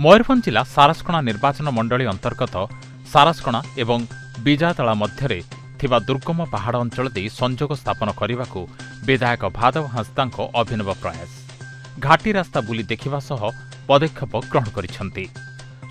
मयूरभंज जिला सारसकणा निर्वाचन मंडली अंतर्गत सारसकणा एवं बिजातला मध्य थिबा दुर्गम पहाड़ अंचल दे संजोग स्थापन करने को विधायक भादव हांसदा अभिनव प्रयास घाटी रास्ता बुली देखिबा सह पदक्षेप ग्रहण करिसेंती।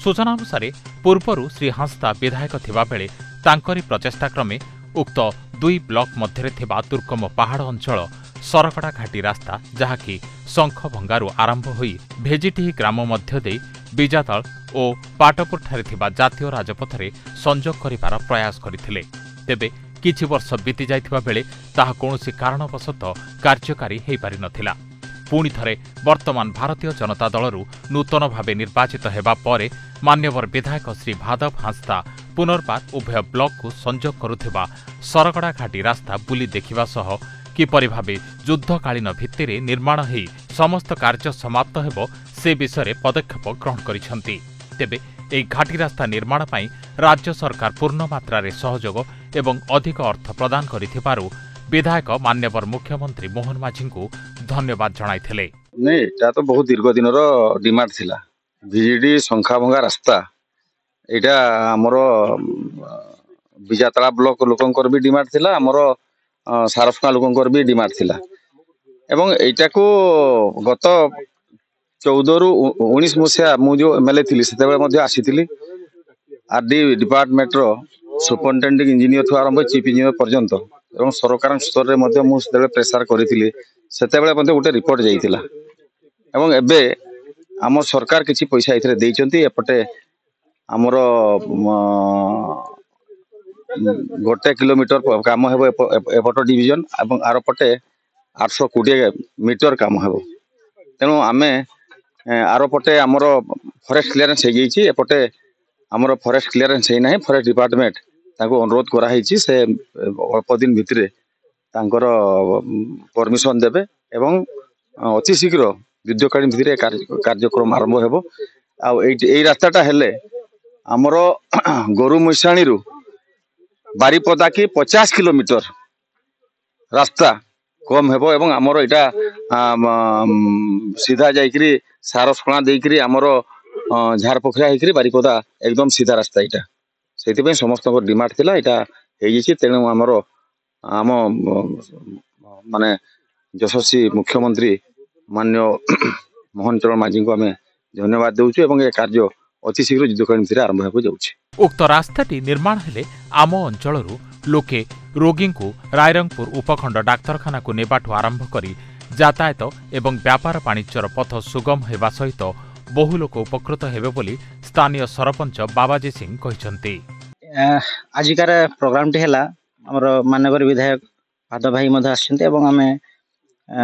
सूचना अनुसार पूर्वरु श्री हांसदा विधायक थिबा बेले तांकरी प्रचेष्टा क्रमे उक्त दुई ब्लॉक मध्य थिबा दुर्गम पहाड़ अंचल सरकड़ा घाटी रास्ता जहाँकि शंखभंगारू आरंभ होई भेजिटिही ग्राम मध्य दे बिजातल और पाटपुर ठारे थिबा जातीय राजपथरे संजोग करिबार प्रयास करथिले। तेबे किछि वर्ष बीती जाइथिबा बेले ताहा कोनोसी कारणवशतः कार्यकारी हेई पारि नथिला। पुणी थरे वर्तमान भारतीय जनता दलरू नूतन भावे निर्वाचित हेबा परे मान्यवर विधायक श्री भादव हांसदा पुनर्बार उभय ब्लॉक को संजोग करुथिबा सरकड़ा घाटी रास्ता बुली देखिबा सह किपरि भावे युद्धकालीन भित्तिरे निर्माण हेई समस्त कार्य समाप्त हेबो से विषय पदक्षेप ग्रहण करिसेंती। तेबे एई घाटी रास्ता निर्माण पई राज्य सरकार पूर्ण मात्रा सहयोग एवं अधिक अर्थ प्रदान करिथिबारु विधायक मान्यवर मुख्यमंत्री मोहन माझी को धन्यवाद जणाइथिले। नहीं एटा तो बहुत दीर्घ दिन डिमांड थिला भिजिडी शंखाभंगा रास्ता एटा हमर बिजातला ब्लॉक लोकंकर भी डिमांड थिला हमर सारसकणा लोकंकर भी डिमांड थिला एवं एटा को गत 14 रु 19 मसीहा मु जो एमएलए थिली सेते मध्ये आसीथिली आरडी डिपार्टमेंट रो सुपरिटेंडिंग इंजीनियर थु आरंभ चीफ इंजीनियर पर्यंत एवं सरकार स्तर रे मध्ये मु सेते प्रेशर करिथिली सेते बेले मध्ये गोटे रिपोर्ट जाइथिला एवं एबे आम सरकार किछि पैसा इथरे देइचंती एपटे हमर गोटे किलोमीटर काम हेबो एपट डिवीजन एवं आर पटे 820 मीटर काम हेबो तेणु आमे आर पटे हमर फॉरेस्ट क्लियरेंस हे गईछि एपटे हमर फॉरेस्ट क्लियरेंस हे नाही फॉरेस्ट डिपार्टमेंट ताको अनुरोध करा हिछि से अल्प दिन भितरे तांकर परमिशन देबे एवं अति शीघ्र युद्धकालीन भितरे कार्यक्रम आरंभ हेबो आ एई रास्ताटा हेले हमर गोरु मैसाणी रु बारीपदा की 50 किलोमीटर रास्ता कम हेबो एवं हमर एटा सीधा जाइकरी सारसकणा देइकरी हमर झारपोखरा हेकरी बारीपदा एकदम सीधा रास्ता एटा सेति पे समस्त को डिमांड थिला एटा हे जिछि तेनु हमर आम माने यशस्वी मुख्यमंत्री मान्य मोहन चरण माझी को आमे धन्यवाद देउछु एवं ए कार्य अति शीघ्र युद्धकालीन भितरे आरंभ हेबो जाउछि। उक्त रास्ताटी निर्माण हेले आम अंचलरू लोके रोगी को रायरंगपुर उपखंड डाक्तरखाना को नेबाठू आरंभ करी यातायात एवं व्यापार वाणिज्यर पथ सुगम हेबा सहित बहु लोक उपकृत हेबे बोली स्थानीय सरपंच बाबाजी सिंह कहिसंती। आजिकार प्रोग्राम टी हेला हमर माननीय विधायक भादव भाई मध्ये आछन्ते एवं आमे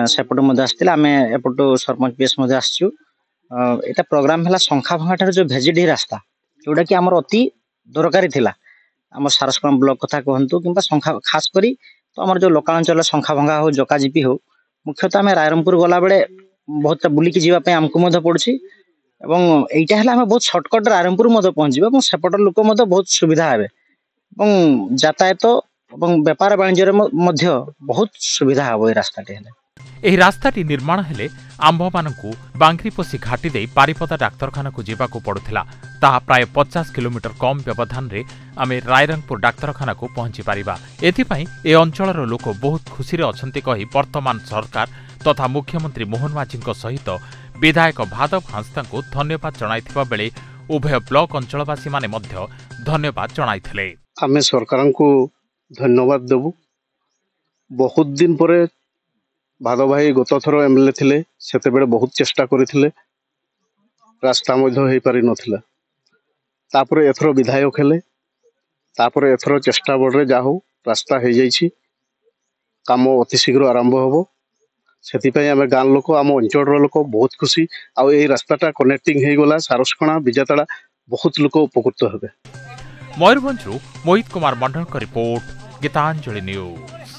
सेपट मध्ये आस्थिला आमे एपटो सरपंच पेस मध्ये आछछु एटा प्रोग्राम हेला शंखाभंगा ठार जो भेजिडी रास्ता जोडा कि हमर अति दरकारी थिला हमर सारसकणा ब्लॉक कथा कहंतु किंबा शंखा खास करी तो हमर जो लोकांचल शंखाभंगा हो जोकाजीपी हो मुख्यतः आमे रायरंगपुर गला बेले बहुत बुली की जीवा पे हमको मध्ये पड़छि एवं एटा हला हम बहुत शॉर्टकट रायरंगपुर मध्ये पहुंचबे एवं सेपट लोक मध्ये बहुत सुविधा हेबे एवं यातायात एवं व्यापार वाणिज्य मध्ये बहुत सुविधा हेबो ए रास्ताटे हेले। एही रास्ताटी निर्माण हेले आंभ मानकु बांग्रीपोसी घाटी दे पारिपदा डाक्तरखाना को जीवाकू पड़ुथिला ताहा प्राय 50 किलोमीटर कम व्यवधान रे आमे रायरंगपुर डाक्तरखाना को पहुंची पारिबा। एथिपाई ए अंचलर लोक बहुत खुशी रे अछंती कहि वर्तमान सरकार तथा मुख्यमंत्री मोहन माझी सहित विधायक भादव हांसदा को धन्यवाद जणाइथिबा बेले उभय ब्लॉक अंचलवासी माने मध्य धन्यवाद जणाइथिले। आमे सरकार को धन्यवाद देबु बहुत दिन परे भादव भाई गत थर एमएलए थिले सेते बेले बहुत चेष्टा करिथिले रास्ता मध्ये हेई पारि नथिला तापरे एथरो विधायक हेले तापरे एथरो चेष्टा बडरे जाहो रास्ता हे जाईछि काम अति शीघ्र आरंभ होबो सेति पई आमे गां लोक आम अंचल लोक बहुत खुशी आ एई रास्ताटा कनेक्टिंग हे गला सारसकणा बिजातला बहुत लोक उपकृत हेबे। मयूरभंजरू मोहित कुमार मंडल का रिपोर्ट गीतांजलि न्यूज।